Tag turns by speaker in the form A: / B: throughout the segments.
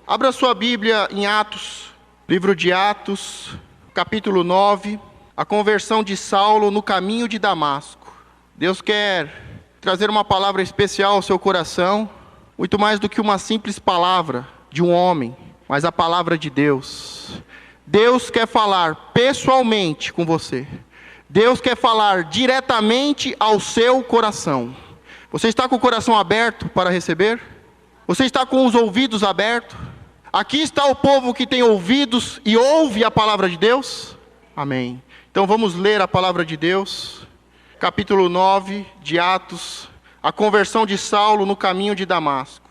A: Abra sua Bíblia em Atos, livro de Atos, capítulo 9, a conversão de Saulo no caminho de Damasco. Deus quer trazer uma palavra especial ao seu coração, muito mais do que uma simples palavra de um homem, mas a palavra de Deus. Deus quer falar pessoalmente com você. Deus quer falar diretamente ao seu coração. Você está com o coração aberto para receber? Você está com os ouvidos abertos? Aqui está o povo que tem ouvidos e ouve a palavra de Deus? Amém. Então vamos ler a palavra de Deus. Capítulo 9 de Atos, a conversão de Saulo no caminho de Damasco.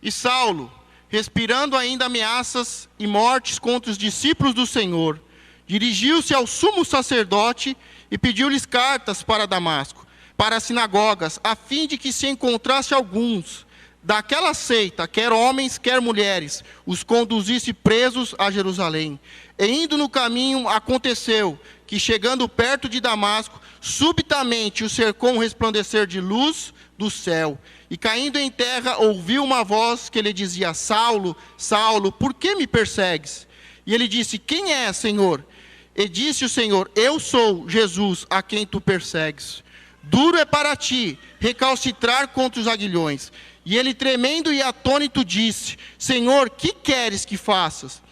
A: E Saulo, respirando ainda ameaças e mortes contra os discípulos do Senhor, dirigiu-se ao sumo sacerdote e pediu-lhes cartas para Damasco, para as sinagogas, a fim de que se encontrasse alguns daquela seita, quer homens, quer mulheres, os conduzisse presos a Jerusalém. E indo no caminho, aconteceu que, chegando perto de Damasco, subitamente o cercou um resplandecer de luz do céu. E caindo em terra, ouviu uma voz que lhe dizia: Saulo, Saulo, por que me persegues? E ele disse: quem é, Senhor? E disse o Senhor: eu sou Jesus, a quem tu persegues. Duro é para ti recalcitrar contra os aguilhões. E ele, tremendo e atônito, disse: Senhor, que queres que faças?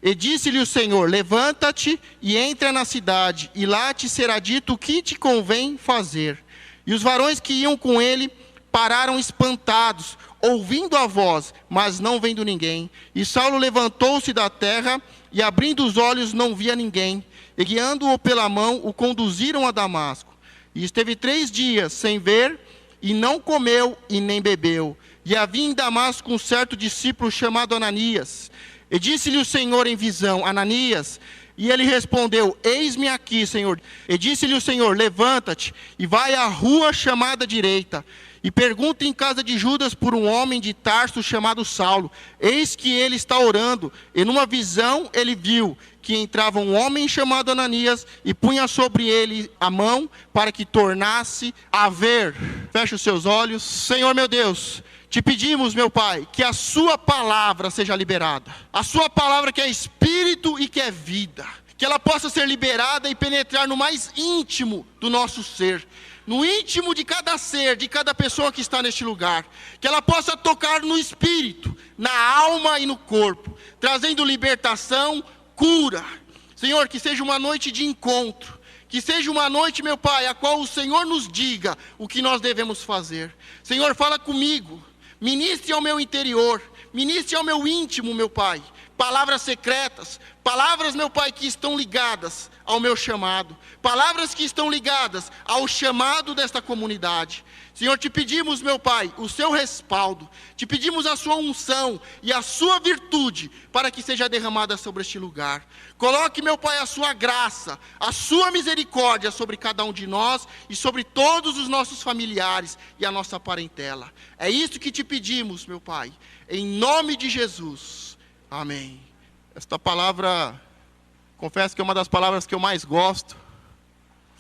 A: E disse-lhe o Senhor: levanta-te e entra na cidade, e lá te será dito o que te convém fazer. E os varões que iam com ele pararam espantados, ouvindo a voz, mas não vendo ninguém. E Saulo levantou-se da terra, e abrindo os olhos não via ninguém. E guiando-o pela mão, o conduziram a Damasco. E esteve 3 dias sem ver, e não comeu e nem bebeu. E havia em Damasco um certo discípulo chamado Ananias. E disse-lhe o Senhor em visão: Ananias. E ele respondeu: eis-me aqui, Senhor. E disse-lhe o Senhor: levanta-te e vai à rua chamada direita, e pergunta em casa de Judas por um homem de Tarso chamado Saulo. Eis que ele está orando. E numa visão ele viu que entrava um homem chamado Ananias e punha sobre ele a mão para que tornasse a ver. Feche os seus olhos. Senhor meu Deus, te pedimos, meu Pai, que a sua palavra seja liberada. A sua palavra que é espírito e que é vida. Que ela possa ser liberada e penetrar no mais íntimo do nosso ser. No íntimo de cada ser, de cada pessoa que está neste lugar. Que ela possa tocar no espírito, na alma e no corpo. Trazendo libertação, cura. Senhor, que seja uma noite de encontro. Que seja uma noite, meu Pai, a qual o Senhor nos diga o que nós devemos fazer. Senhor, fala comigo. Ministre ao meu interior. Ministre ao meu íntimo, meu Pai. Palavras secretas. Palavras, meu Pai, que estão ligadas ao meu chamado. Palavras que estão ligadas ao chamado desta comunidade. Senhor, te pedimos, meu Pai, o seu respaldo. Te pedimos a sua unção e a sua virtude para que seja derramada sobre este lugar. Coloque, meu Pai, a sua graça, a sua misericórdia sobre cada um de nós e sobre todos os nossos familiares e a nossa parentela. É isso que te pedimos, meu Pai, em nome de Jesus. Amém. Esta palavra, confesso que é uma das palavras que eu mais gosto.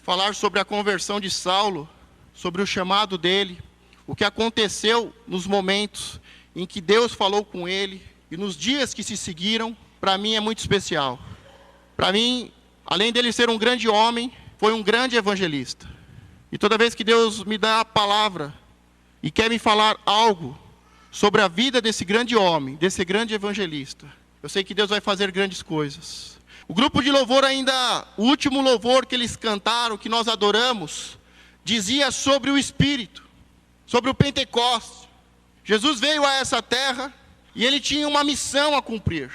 A: Falar sobre a conversão de Saulo, sobre o chamado dele, o que aconteceu nos momentos em que Deus falou com ele e nos dias que se seguiram, para mim é muito especial. Para mim, além dele ser um grande homem, foi um grande evangelista. E toda vez que Deus me dá a palavra e quer me falar algo sobre a vida desse grande homem, desse grande evangelista, eu sei que Deus vai fazer grandes coisas. O grupo de louvor ainda, o último louvor que eles cantaram, que nós adoramos, dizia sobre o Espírito, sobre o Pentecostes. Jesus veio a essa terra e ele tinha uma missão a cumprir.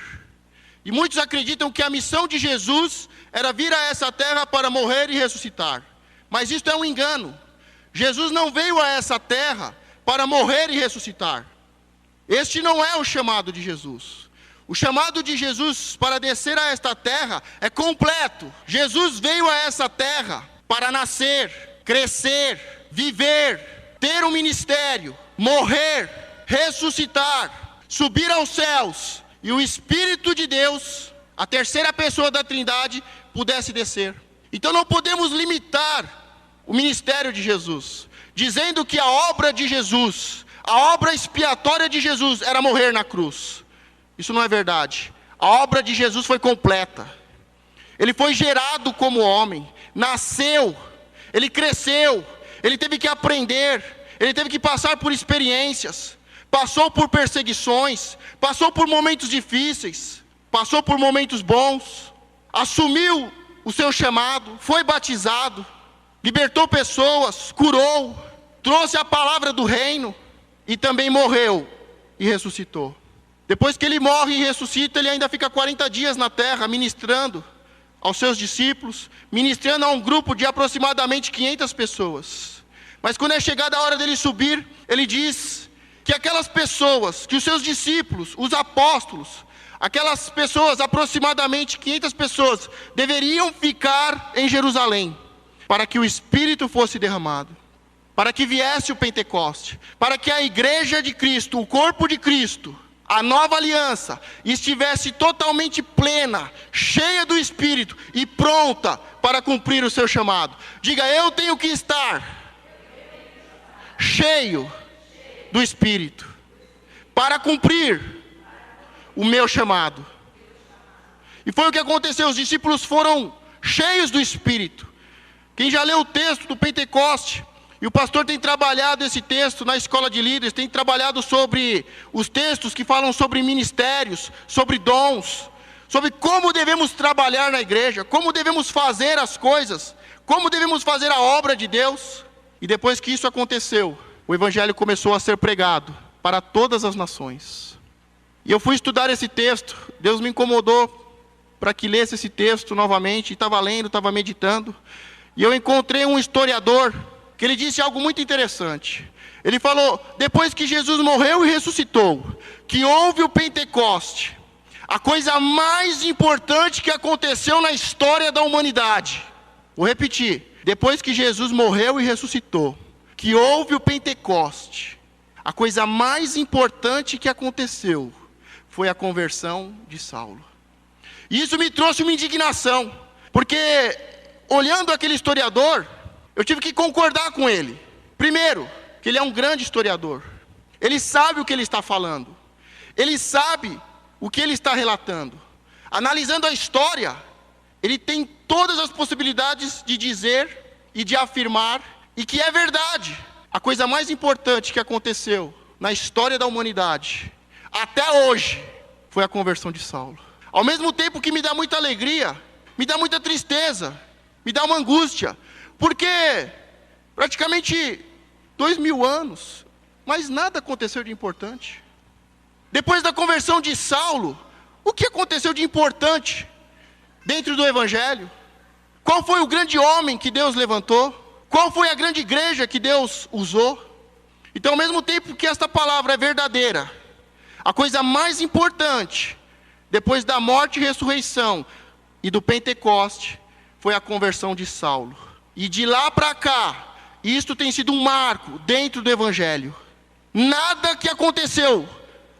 A: E muitos acreditam que a missão de Jesus era vir a essa terra para morrer e ressuscitar. Mas isto é um engano. Jesus não veio a essa terra para morrer e ressuscitar. Este não é o chamado de Jesus. O chamado de Jesus para descer a esta terra é completo. Jesus veio a essa terra para nascer, crescer, viver, ter um ministério, morrer, ressuscitar, subir aos céus, e o Espírito de Deus, a terceira pessoa da Trindade, pudesse descer. Então não podemos limitar o ministério de Jesus, dizendo que a obra de Jesus, a obra expiatória de Jesus era morrer na cruz. Isso não é verdade. A obra de Jesus foi completa. Ele foi gerado como homem, nasceu, ele cresceu, ele teve que aprender, ele teve que passar por experiências, passou por perseguições, passou por momentos difíceis, passou por momentos bons, assumiu o seu chamado, foi batizado, libertou pessoas, curou, trouxe a palavra do reino e também morreu e ressuscitou. Depois que ele morre e ressuscita, ele ainda fica 40 dias na terra ministrando aos seus discípulos, ministrando a um grupo de aproximadamente 500 pessoas. Mas quando é chegada a hora dele subir, ele diz que aquelas pessoas, que os seus discípulos, os apóstolos, aquelas pessoas, aproximadamente 500 pessoas, deveriam ficar em Jerusalém, para que o Espírito fosse derramado, para que viesse o Pentecoste, para que a igreja de Cristo, o corpo de Cristo, a nova aliança, estivesse totalmente plena, cheia do Espírito e pronta para cumprir o seu chamado. Diga, eu tenho que estar cheio do Espírito para cumprir o meu chamado. E foi o que aconteceu, os discípulos foram cheios do Espírito. Quem já leu o texto do Pentecoste, e o pastor tem trabalhado esse texto na escola de líderes, tem trabalhado sobre os textos que falam sobre ministérios, sobre dons, sobre como devemos trabalhar na igreja, como devemos fazer as coisas, como devemos fazer a obra de Deus. E depois que isso aconteceu, o evangelho começou a ser pregado para todas as nações. E eu fui estudar esse texto, Deus me incomodou para que lesse esse texto novamente, estava lendo, estava meditando, e eu encontrei um historiador, que ele disse algo muito interessante. Ele falou, depois que Jesus morreu e ressuscitou, que houve o Pentecoste, a coisa mais importante que aconteceu na história da humanidade. Vou repetir, depois que Jesus morreu e ressuscitou, que houve o Pentecoste, a coisa mais importante que aconteceu foi a conversão de Saulo. E isso me trouxe uma indignação, porque olhando aquele historiador, eu tive que concordar com ele. Primeiro, que ele é um grande historiador. Ele sabe o que ele está falando. Ele sabe o que ele está relatando. Analisando a história, ele tem todas as possibilidades de dizer e de afirmar, e que é verdade. A coisa mais importante que aconteceu na história da humanidade, até hoje, foi a conversão de Saulo. Ao mesmo tempo que me dá muita alegria, me dá muita tristeza, me dá uma angústia, porque praticamente 2000 anos, mas nada aconteceu de importante. Depois da conversão de Saulo, o que aconteceu de importante dentro do Evangelho? Qual foi o grande homem que Deus levantou? Qual foi a grande igreja que Deus usou? Então, ao mesmo tempo que esta palavra é verdadeira, a coisa mais importante, depois da morte e ressurreição e do Pentecoste, foi a conversão de Saulo. E de lá para cá, isto tem sido um marco dentro do Evangelho. Nada que aconteceu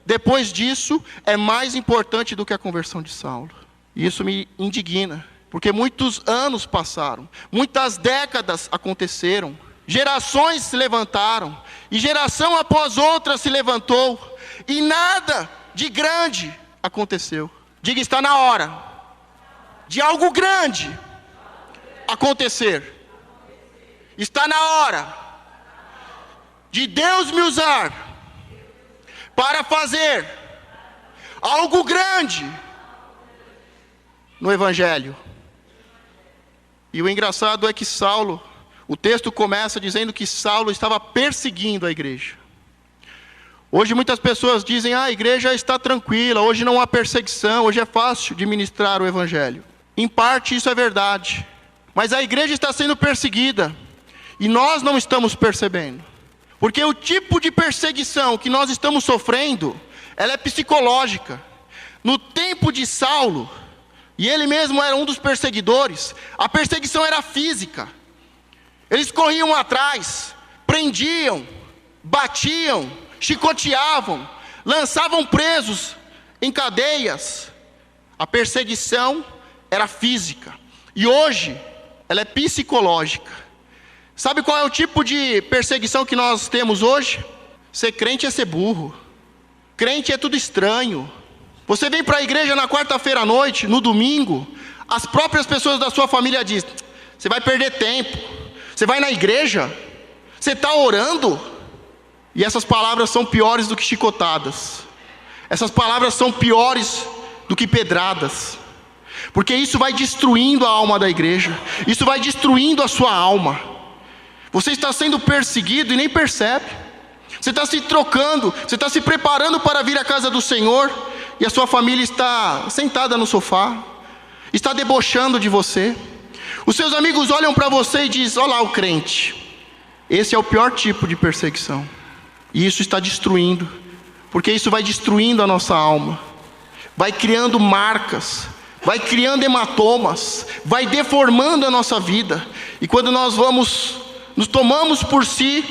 A: depois disso é mais importante do que a conversão de Saulo. E isso me indigna, porque muitos anos passaram, muitas décadas aconteceram, gerações se levantaram, e geração após outra se levantou, e nada de grande aconteceu. Diga, está na hora de algo grande acontecer. Está na hora de Deus me usar para fazer algo grande no Evangelho. E o engraçado é que Saulo, o texto começa dizendo que Saulo estava perseguindo a igreja. Hoje muitas pessoas dizem, a igreja está tranquila, hoje não há perseguição, hoje é fácil de ministrar o Evangelho. Em parte isso é verdade, mas a igreja está sendo perseguida. E nós não estamos percebendo. Porque o tipo de perseguição que nós estamos sofrendo, ela é psicológica. No tempo de Saulo, e ele mesmo era um dos perseguidores, a perseguição era física. Eles corriam atrás, prendiam, batiam, chicoteavam, lançavam presos em cadeias. A perseguição era física. E hoje, ela é psicológica. Sabe qual é o tipo de perseguição que nós temos hoje? Ser crente é ser burro. Crente é tudo estranho. Você vem para a igreja na quarta-feira à noite, no domingo, as próprias pessoas da sua família dizem: você vai perder tempo, você vai na igreja, você está orando. E essas palavras são piores do que chicotadas, essas palavras são piores do que pedradas, porque isso vai destruindo a alma da igreja, isso vai destruindo a sua alma. Você está sendo perseguido e nem percebe. Você está se trocando, você está se preparando para vir à casa do Senhor, e a sua família está sentada no sofá, está debochando de você. Os seus amigos olham para você e dizem: olha lá o crente. Esse é o pior tipo de perseguição. E isso está destruindo, porque isso vai destruindo a nossa alma, vai criando marcas, vai criando hematomas, vai deformando a nossa vida. E quando nós nos tomamos por si,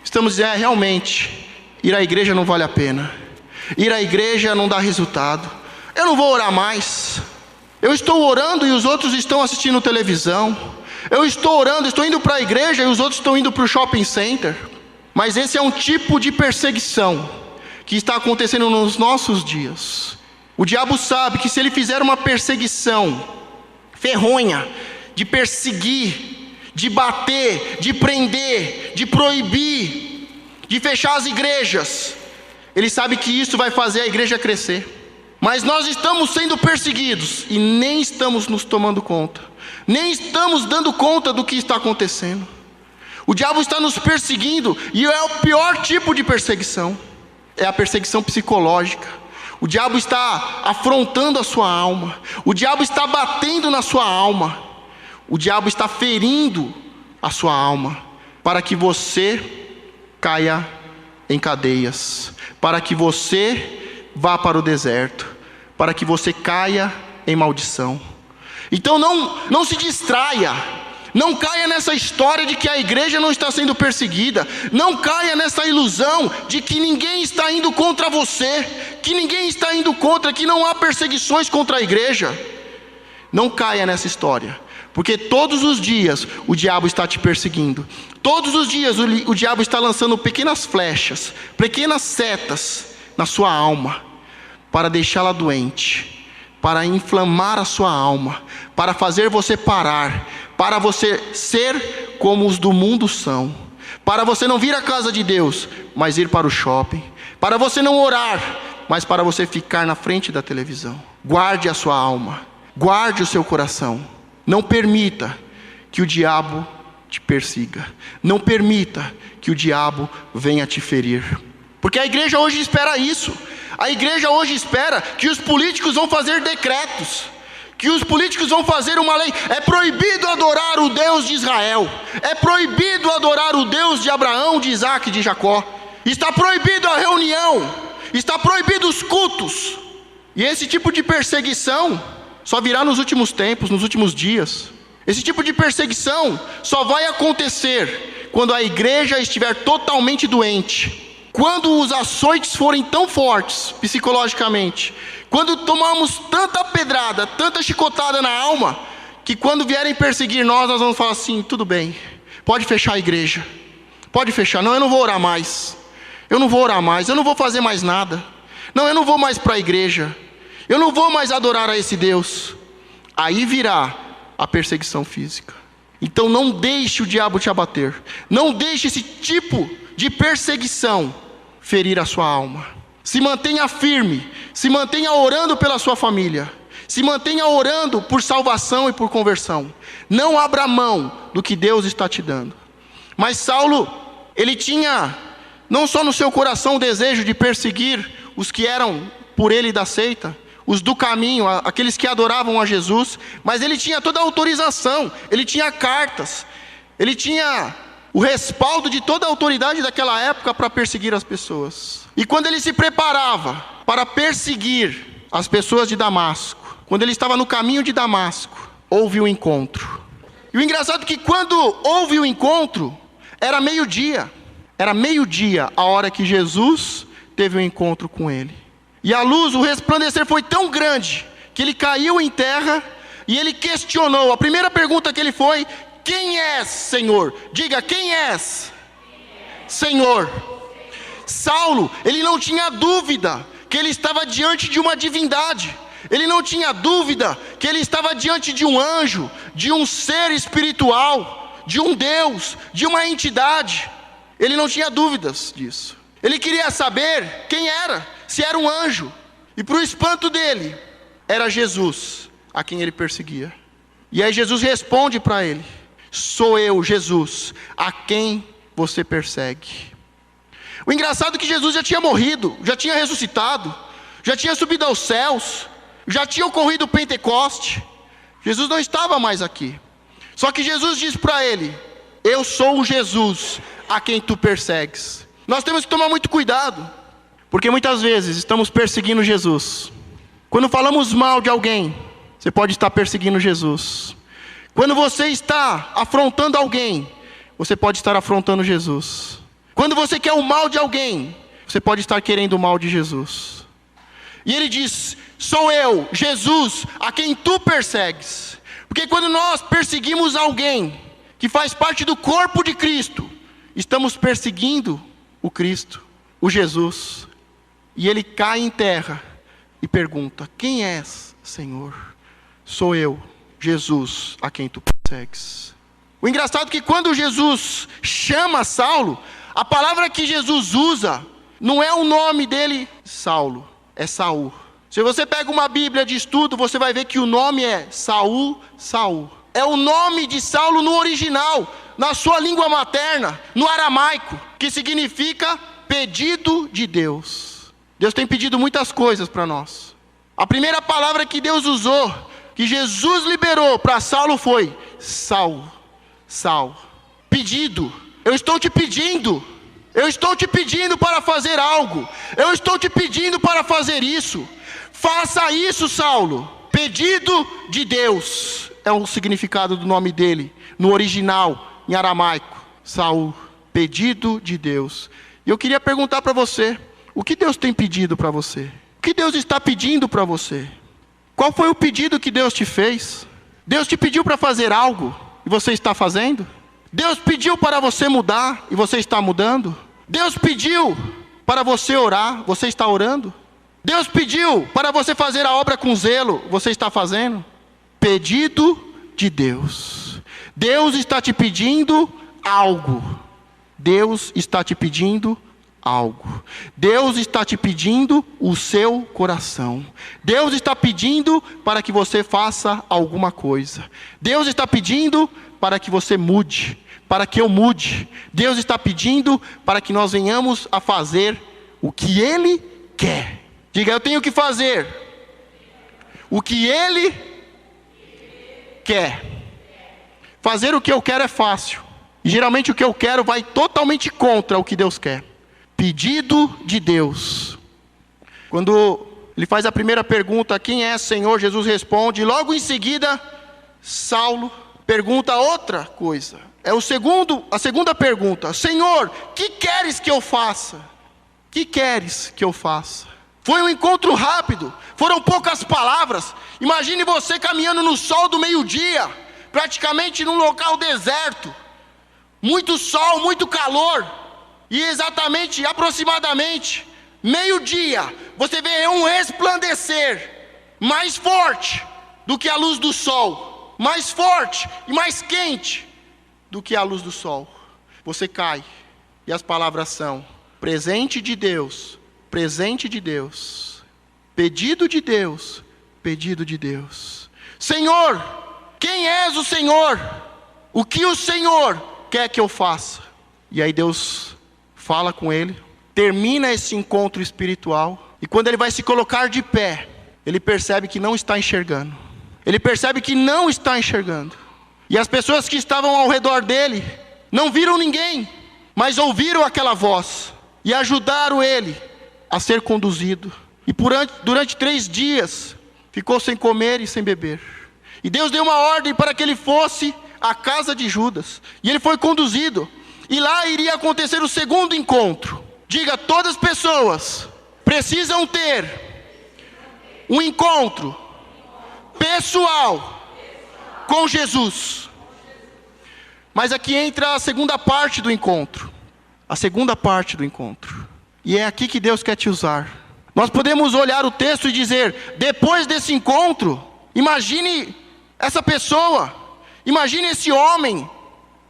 A: estamos dizendo: realmente, ir à igreja não vale a pena, ir à igreja não dá resultado, eu não vou orar mais. Eu estou orando e os outros estão assistindo televisão. Eu estou orando, estou indo para a igreja e os outros estão indo para o shopping center. Mas esse é um tipo de perseguição que está acontecendo nos nossos dias. O diabo sabe que se ele fizer uma perseguição ferronha, de perseguir, de bater, de prender, de proibir, de fechar as igrejas, ele sabe que isso vai fazer a igreja crescer. Mas nós estamos sendo perseguidos e nem estamos nos tomando conta, nem estamos dando conta do que está acontecendo. O diabo está nos perseguindo, e é o pior tipo de perseguição, é a perseguição psicológica. O diabo está afrontando a sua alma, o diabo está batendo na sua alma, o diabo está ferindo a sua alma, para que você caia em cadeias, para que você vá para o deserto, para que você caia em maldição. Então não se distraia, não caia nessa história de que a igreja não está sendo perseguida, não caia nessa ilusão de que ninguém está indo contra você, que ninguém está indo contra, que não há perseguições contra a igreja. Não caia nessa história, porque todos os dias o diabo está te perseguindo, todos os dias o diabo está lançando pequenas flechas, pequenas setas na sua alma, para deixá-la doente, para inflamar a sua alma, para fazer você parar, para você ser como os do mundo são, para você não vir à casa de Deus, mas ir para o shopping, para você não orar, mas para você ficar na frente da televisão. Guarde a sua alma, guarde o seu coração, não permita que o diabo te persiga, não permita que o diabo venha te ferir, porque a igreja hoje espera isso. A igreja hoje espera que os políticos vão fazer decretos, que os políticos vão fazer uma lei. É proibido adorar o Deus de Israel, é proibido adorar o Deus de Abraão, de Isaac e de Jacó. Está proibido a reunião, está proibido os cultos. E esse tipo de perseguição só virá nos últimos tempos, nos últimos dias. Esse tipo de perseguição só vai acontecer quando a igreja estiver totalmente doente, quando os açoites forem tão fortes psicologicamente, quando tomamos tanta pedrada, tanta chicotada na alma, que quando vierem perseguir nós vamos falar assim: tudo bem, pode fechar a igreja, pode fechar, não, eu não vou orar mais, eu não vou orar mais, eu não vou fazer mais nada, não, eu não vou mais para a igreja, eu não vou mais adorar a esse Deus. Aí virá a perseguição física. Então não deixe o diabo te abater, não deixe esse tipo de perseguição ferir a sua alma. Se mantenha firme, se mantenha orando pela sua família, se mantenha orando por salvação e por conversão. Não abra mão do que Deus está te dando. Mas Saulo, ele tinha não só no seu coração o desejo de perseguir os que eram por ele da seita, os do caminho, aqueles que adoravam a Jesus, mas ele tinha toda a autorização, ele tinha cartas, ele tinha o respaldo de toda a autoridade daquela época para perseguir as pessoas. E quando ele se preparava para perseguir as pessoas de Damasco, quando ele estava no caminho de Damasco, houve um encontro. E o engraçado é que quando houve o encontro, era meio-dia a hora que Jesus teve um encontro com ele. E a luz, o resplandecer foi tão grande, que ele caiu em terra, e ele questionou. A primeira pergunta que ele foi: quem és, Senhor? Diga, quem és? Senhor. Saulo, ele não tinha dúvida que ele estava diante de uma divindade. Ele não tinha dúvida que ele estava diante de um anjo, de um ser espiritual, de um Deus, de uma entidade. Ele não tinha dúvidas disso. Ele queria saber quem era, se era um anjo. E para o espanto dele, era Jesus a quem ele perseguia. E aí Jesus responde para ele: sou eu, Jesus, a quem você persegue. O engraçado é que Jesus já tinha morrido, já tinha ressuscitado, já tinha subido aos céus, já tinha ocorrido o Pentecoste. Jesus não estava mais aqui. Só que Jesus diz para ele: eu sou o Jesus a quem tu persegues. Nós temos que tomar muito cuidado, porque muitas vezes estamos perseguindo Jesus. Quando falamos mal de alguém, você pode estar perseguindo Jesus. Quando você está afrontando alguém, você pode estar afrontando Jesus. Quando você quer o mal de alguém, você pode estar querendo o mal de Jesus. E ele diz: sou eu, Jesus, a quem tu persegues. Porque quando nós perseguimos alguém que faz parte do corpo de Cristo, estamos perseguindo o Cristo, o Jesus. E ele cai em terra e pergunta: quem és, Senhor? Sou eu, Jesus, a quem tu persegues. O engraçado é que quando Jesus chama Saulo, a palavra que Jesus usa não é o nome dele, Saulo, é Saul. Se você pega uma Bíblia de estudo, você vai ver que o nome é Saul, Saul. É o nome de Saulo no original, na sua língua materna, no aramaico, que significa pedido de Deus. Deus tem pedido muitas coisas para nós. A primeira palavra que Deus usou, que Jesus liberou para Saulo foi Saul, Saul. Pedido. Eu estou te pedindo. Eu estou te pedindo para fazer algo. Eu estou te pedindo para fazer isso. Faça isso, Saulo. Pedido de Deus é o significado do nome dele no original, em aramaico. Saul, pedido de Deus. E eu queria perguntar para você: o que Deus tem pedido para você? O que Deus está pedindo para você? Qual foi o pedido que Deus te fez? Deus te pediu para fazer algo e você está fazendo? Deus pediu para você mudar e você está mudando? Deus pediu para você orar, você está orando? Deus pediu para você fazer a obra com zelo, você está fazendo? Pedido de Deus. Deus está te pedindo algo. Deus está te pedindo algo. Deus está te pedindo o seu coração. Deus está pedindo para que você faça alguma coisa. Deus está pedindo para que você mude, para que eu mude. Deus está pedindo para que nós venhamos a fazer o que Ele quer. Diga: eu tenho que fazer o que Ele quer. Fazer o que eu quero é fácil. E geralmente o que eu quero vai totalmente contra o que Deus quer. Pedido de Deus. Quando ele faz a primeira pergunta: quem é, Senhor? Jesus responde. Logo em seguida, Saulo pergunta outra coisa. É a segunda pergunta: Senhor, que queres que eu faça? Que queres que eu faça? Foi um encontro rápido, foram poucas palavras. Imagine você caminhando no sol do meio-dia, praticamente num local deserto, muito sol, muito calor, e exatamente, aproximadamente, meio-dia, você vê um resplandecer mais forte do que a luz do sol, mais forte e mais quente do que a luz do sol. Você cai, e as palavras são: presente de Deus, presente de Deus, pedido de Deus, pedido de Deus. Senhor, quem és o Senhor? O que o Senhor quer que eu faça? E aí Deus fala com ele, termina esse encontro espiritual, e quando ele vai se colocar de pé, ele percebe que não está enxergando. Ele percebe que não está enxergando. E as pessoas que estavam ao redor dele não viram ninguém, mas ouviram aquela voz e ajudaram ele a ser conduzido. E durante 3 dias ficou sem comer e sem beber. E Deus deu uma ordem para que ele fosse à casa de Judas. E ele foi conduzido. E lá iria acontecer o segundo encontro. Diga: todas as pessoas precisam ter um encontro pessoal com Jesus. Mas aqui entra a segunda parte do encontro. A segunda parte do encontro. E é aqui que Deus quer te usar. Nós podemos olhar o texto e dizer, depois desse encontro, imagine essa pessoa, imagine esse homem,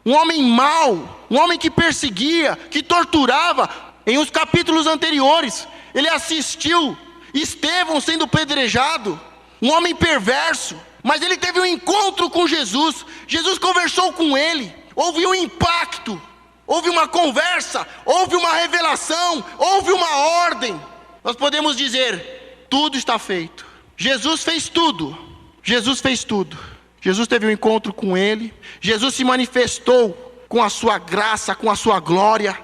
A: um homem mau, um homem que perseguia, que torturava. Em uns capítulos anteriores, ele assistiu Estevão sendo apedrejado, um homem perverso, mas ele teve um encontro com Jesus. Jesus conversou com ele, houve um impacto, houve uma conversa, houve uma revelação, houve uma ordem. Nós podemos dizer, tudo está feito. Jesus fez tudo. Jesus fez tudo. Jesus teve um encontro com ele. Jesus se manifestou com a sua graça, com a sua glória.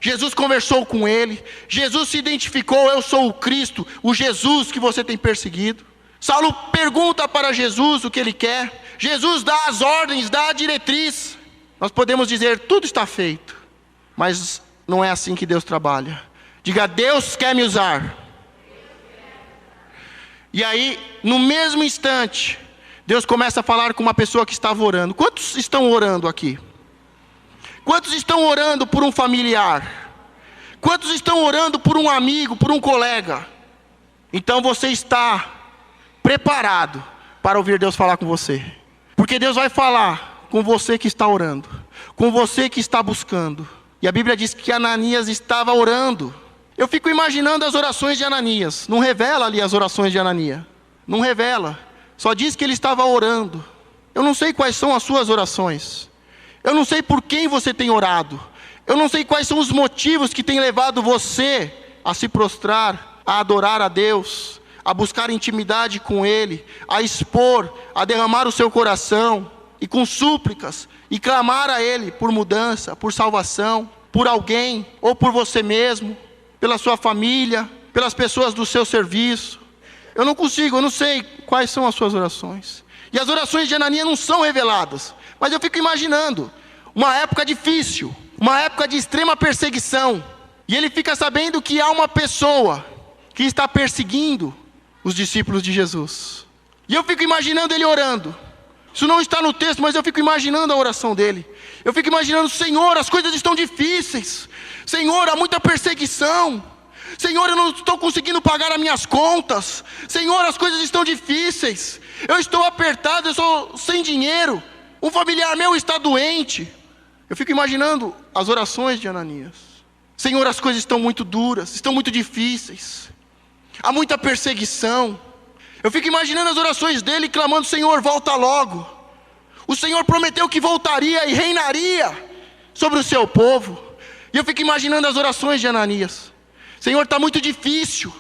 A: Jesus conversou com ele. Jesus se identificou, eu sou o Cristo, o Jesus que você tem perseguido. Saulo pergunta para Jesus o que ele quer. Jesus dá as ordens, dá a diretriz. Nós podemos dizer, tudo está feito. Mas não é assim que Deus trabalha. Diga, Deus quer me usar. E aí, no mesmo instante, Deus começa a falar com uma pessoa que estava orando. Quantos estão orando aqui? Quantos estão orando por um familiar? Quantos estão orando por um amigo, por um colega? Então você está preparado para ouvir Deus falar com você. Porque Deus vai falar com você que está orando, com você que está buscando. E a Bíblia diz que Ananias estava orando. Eu fico imaginando as orações de Ananias. Não revela ali as orações de Ananias. Não revela. Só diz que ele estava orando. Eu não sei quais são as suas orações. Eu não sei por quem você tem orado. Eu não sei quais são os motivos que têm levado você a se prostrar, a adorar a Deus, a buscar intimidade com Ele, a expor, a derramar o seu coração, e com súplicas, e clamar a Ele por mudança, por salvação, por alguém, ou por você mesmo, pela sua família, pelas pessoas do seu serviço. Eu não sei quais são as suas orações. E as orações de Ananias não são reveladas. Mas eu fico imaginando, uma época difícil, uma época de extrema perseguição. E ele fica sabendo que há uma pessoa que está perseguindo os discípulos de Jesus. E eu fico imaginando ele orando. Isso não está no texto, mas eu fico imaginando a oração dele. Eu fico imaginando, Senhor, as coisas estão difíceis. Senhor, há muita perseguição. Senhor, eu não estou conseguindo pagar as minhas contas. Senhor, as coisas estão difíceis. Eu estou apertado, eu estou sem dinheiro. Um familiar meu está doente. Eu fico imaginando as orações de Ananias. Senhor, as coisas estão muito duras, estão muito difíceis. Há muita perseguição. Eu fico imaginando as orações dele clamando, Senhor, volta logo. O Senhor prometeu que voltaria e reinaria sobre o seu povo. E eu fico imaginando as orações de Ananias. Senhor, está muito difícil.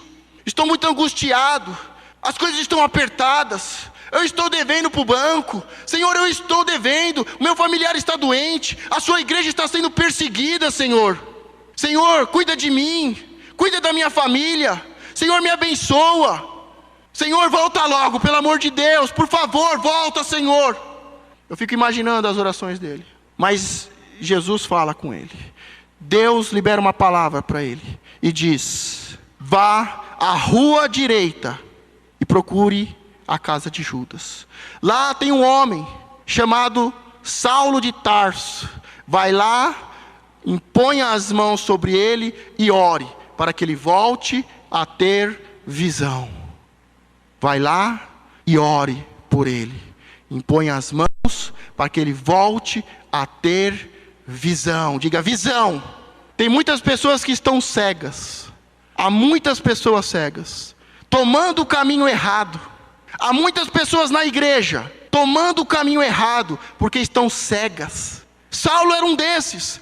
A: Estou muito angustiado. As coisas estão apertadas. Eu estou devendo para o banco. Senhor, eu estou devendo. O meu familiar está doente. A sua igreja está sendo perseguida, Senhor. Senhor, cuida de mim. Cuida da minha família. Senhor, me abençoa. Senhor, volta logo, pelo amor de Deus. Por favor, volta, Senhor. Eu fico imaginando as orações dele. Mas Jesus fala com ele. Deus libera uma palavra para ele. E diz, vá à rua direita e procure a casa de Judas. Lá tem um homem chamado Saulo de Tarso. Vai lá, imponha as mãos sobre ele e ore, para que ele volte a ter visão. Vai lá e ore por ele. Imponha as mãos para que ele volte a ter visão. Diga, visão. Tem muitas pessoas que estão cegas. Há muitas pessoas cegas, tomando o caminho errado. Há muitas pessoas na igreja, tomando o caminho errado, porque estão cegas. Saulo era um desses.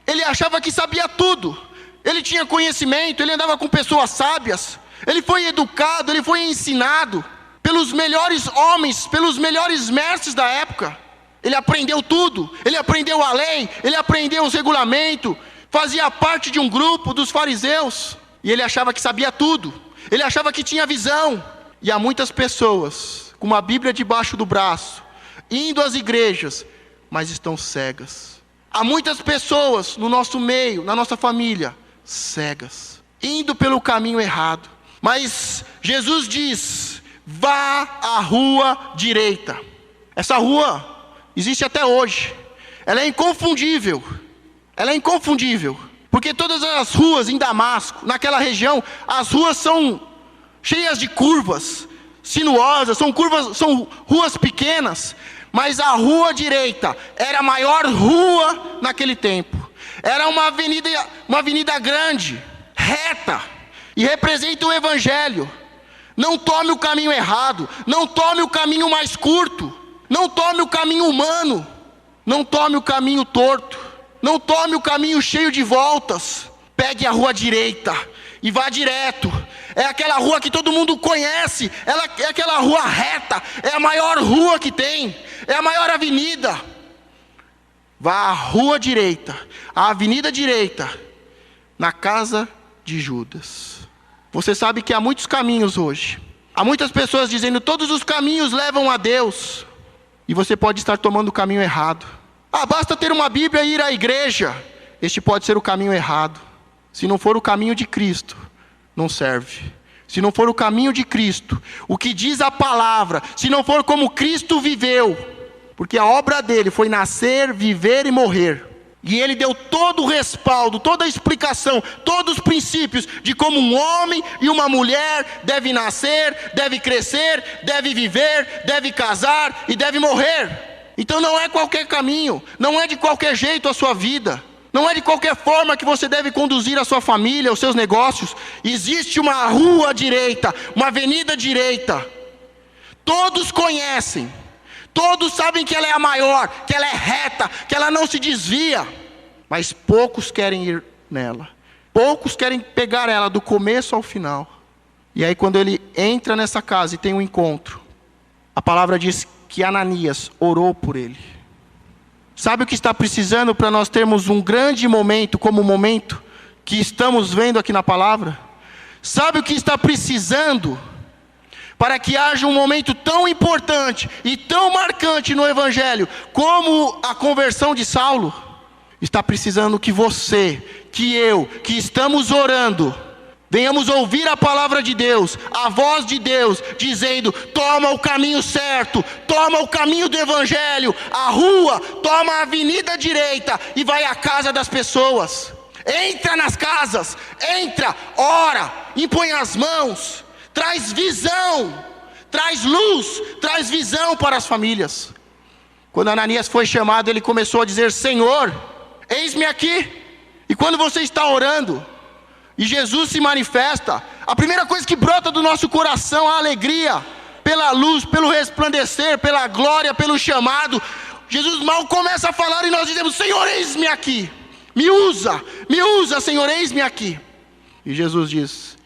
A: Ele achava que sabia tudo. Ele tinha conhecimento, ele andava com pessoas sábias. Ele foi educado, ele foi ensinado pelos melhores homens, pelos melhores mestres da época. Ele aprendeu tudo. Ele aprendeu a lei, ele aprendeu os regulamentos. Fazia parte de um grupo dos fariseus. E ele achava que sabia tudo. Ele achava que tinha visão. E há muitas pessoas com uma Bíblia debaixo do braço, indo às igrejas, mas estão cegas. Há muitas pessoas no nosso meio, na nossa família, cegas, indo pelo caminho errado. Mas Jesus diz, vá à rua direita. Essa rua existe até hoje. Ela é inconfundível. Ela é inconfundível. Porque todas as ruas em Damasco, naquela região, as ruas são cheias de curvas, sinuosas, são ruas pequenas, mas a rua direita era a maior rua naquele tempo. Era uma avenida grande, reta, e representa o Evangelho. Não tome o caminho errado, não tome o caminho mais curto, não tome o caminho humano, não tome o caminho torto, não tome o caminho cheio de voltas. Pegue a rua direita e vá direto. É aquela rua que todo mundo conhece, é aquela rua reta, é a maior rua que tem, é a maior avenida. Vá à rua direita, à avenida direita, na casa de Judas. Você sabe que há muitos caminhos hoje. Há muitas pessoas dizendo, todos os caminhos levam a Deus. E você pode estar tomando o caminho errado. Basta ter uma Bíblia e ir à igreja. Este pode ser o caminho errado. Se não for o caminho de Cristo, não serve. Se não for o caminho de Cristo, o que diz a palavra, se não for como Cristo viveu, porque a obra dele foi nascer, viver e morrer, e ele deu todo o respaldo, toda a explicação, todos os princípios de como um homem e uma mulher deve nascer, deve crescer, deve viver, deve casar e deve morrer. Então não é qualquer caminho, não é de qualquer jeito a sua vida, não é de qualquer forma que você deve conduzir a sua família, os seus negócios. Existe uma rua direita, uma avenida direita. Todos conhecem, todos sabem que ela é a maior, que ela é reta, que ela não se desvia. Mas poucos querem ir nela. Poucos querem pegar ela do começo ao final. E aí quando ele entra nessa casa e tem um encontro, a palavra diz que Ananias orou por ele. Sabe o que está precisando para nós termos um grande momento, como o momento que estamos vendo aqui na palavra? Sabe o que está precisando para que haja um momento tão importante e tão marcante no Evangelho, como a conversão de Saulo? Está precisando que você, que eu, que estamos orando, venhamos ouvir a palavra de Deus, a voz de Deus, dizendo, toma o caminho certo, toma o caminho do Evangelho, a rua, toma a avenida direita e vai à casa das pessoas. Entra nas casas, entra, ora, impõe as mãos, traz visão, traz luz, traz visão para as famílias. Quando Ananias foi chamado, ele começou a dizer, Senhor, eis-me aqui. E quando você está orando, e Jesus se manifesta, a primeira coisa que brota do nosso coração, a alegria, pela luz, pelo resplandecer, pela glória, pelo chamado. Jesus mal começa a falar e nós dizemos, Senhor, eis-me aqui, me usa, Senhor, eis-me aqui. E Jesus diz,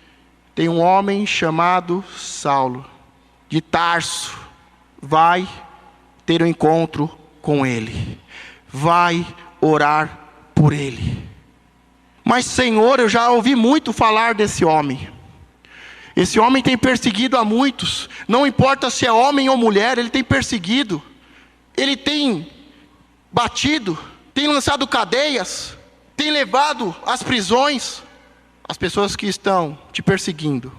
A: tem um homem chamado Saulo, de Tarso, vai ter um encontro com ele, vai orar por ele. Mas Senhor, eu já ouvi muito falar desse homem. Esse homem tem perseguido a muitos. Não importa se é homem ou mulher, ele tem perseguido. Ele tem batido, tem lançado cadeias, tem levado às prisões. As pessoas que estão te perseguindo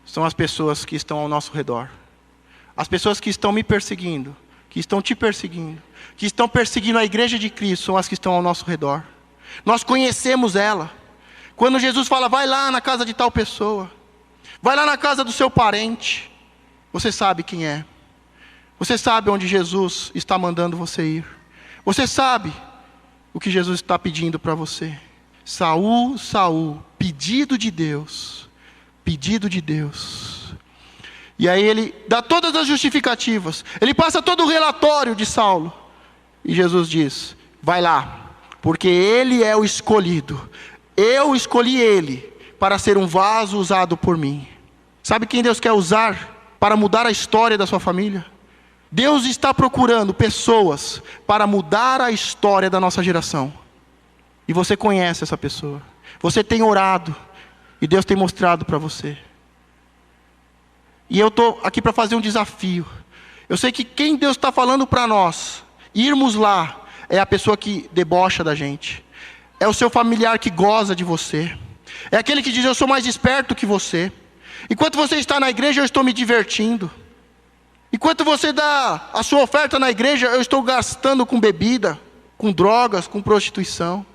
A: são as pessoas que estão ao nosso redor. As pessoas que estão me perseguindo, que estão te perseguindo, que estão perseguindo a igreja de Cristo, são as que estão ao nosso redor. Nós conhecemos ela. Quando Jesus fala, vai lá na casa de tal pessoa, vai lá na casa do seu parente, você sabe quem é. Você sabe onde Jesus está mandando você ir. Você sabe o que Jesus está pedindo para você. Saul, Saul, pedido de Deus. Pedido de Deus. E aí ele dá todas as justificativas. Ele passa todo o relatório de Saulo. E Jesus diz, vai lá. Porque ele é o escolhido. Eu escolhi ele para ser um vaso usado por mim. Sabe quem Deus quer usar para mudar a história da sua família? Deus está procurando pessoas para mudar a história da nossa geração. E você conhece essa pessoa. Você tem orado. E Deus tem mostrado para você. E eu estou aqui para fazer um desafio. Eu sei que quem Deus está falando para nós irmos lá, é a pessoa que debocha da gente. É o seu familiar que goza de você. É aquele que diz, eu sou mais esperto que você. Enquanto você está na igreja, eu estou me divertindo. Enquanto você dá a sua oferta na igreja, eu estou gastando com bebida, com drogas, com prostituição.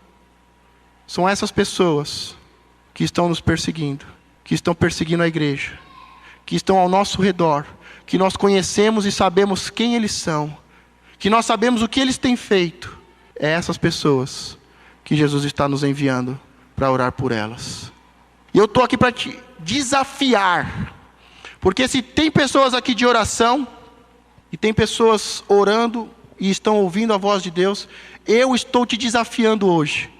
A: São essas pessoas que estão nos perseguindo, que estão perseguindo a igreja, que estão ao nosso redor, que nós conhecemos e sabemos quem eles são, que nós sabemos o que eles têm feito. É essas pessoas que Jesus está nos enviando para orar por elas. E eu estou aqui para te desafiar, porque se tem pessoas aqui de oração, e tem pessoas orando e estão ouvindo a voz de Deus, eu estou te desafiando hoje,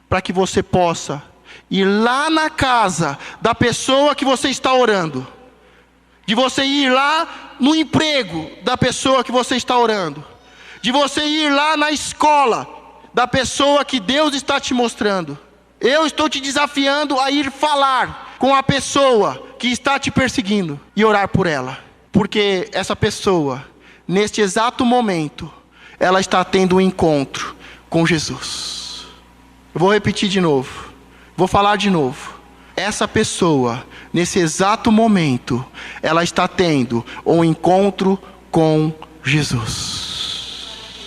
A: para que você possa ir lá na casa da pessoa que você está orando, de você ir lá no emprego da pessoa que você está orando, de você ir lá na escola da pessoa que Deus está te mostrando. Eu estou te desafiando a ir falar com a pessoa que está te perseguindo e orar por ela, porque essa pessoa, neste exato momento, ela está tendo um encontro com Jesus. Eu vou repetir de novo, vou falar de novo. Essa pessoa, nesse exato momento, ela está tendo um encontro com Jesus.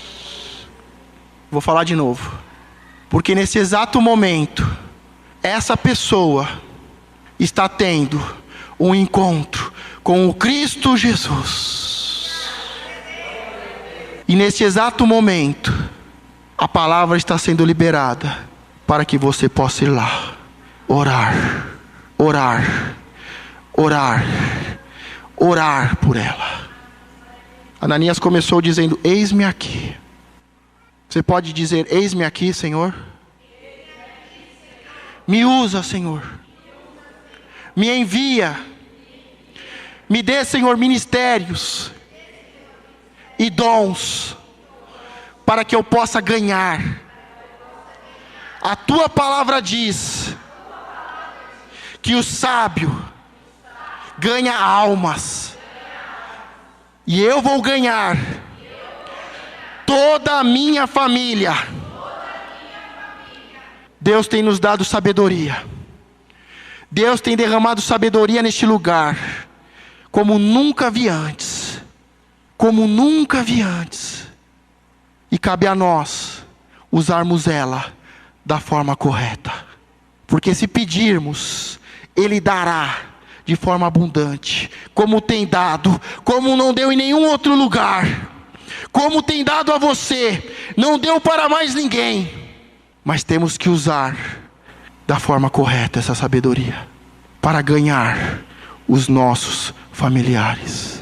A: Vou falar de novo, porque nesse exato momento, essa pessoa está tendo um encontro com o Cristo Jesus. E nesse exato momento, a palavra está sendo liberada para que você possa ir lá, orar, orar, orar, orar por ela. Ananias começou dizendo: eis-me aqui. Você pode dizer: eis-me aqui, Senhor. Me usa, Senhor. Me envia. Me dê, Senhor, ministérios e dons para que eu possa ganhar. A tua palavra diz que o sábio ganha almas, e eu vou ganhar toda a minha família. Deus tem nos dado sabedoria. Deus tem derramado sabedoria neste lugar, como nunca vi antes. Como nunca vi antes. E cabe a nós usarmos ela da forma correta. Porque se pedirmos, Ele dará de forma abundante, como tem dado, como não deu em nenhum outro lugar. Como tem dado a você, não deu para mais ninguém. Mas temos que usar da forma correta essa sabedoria, para ganhar os nossos familiares.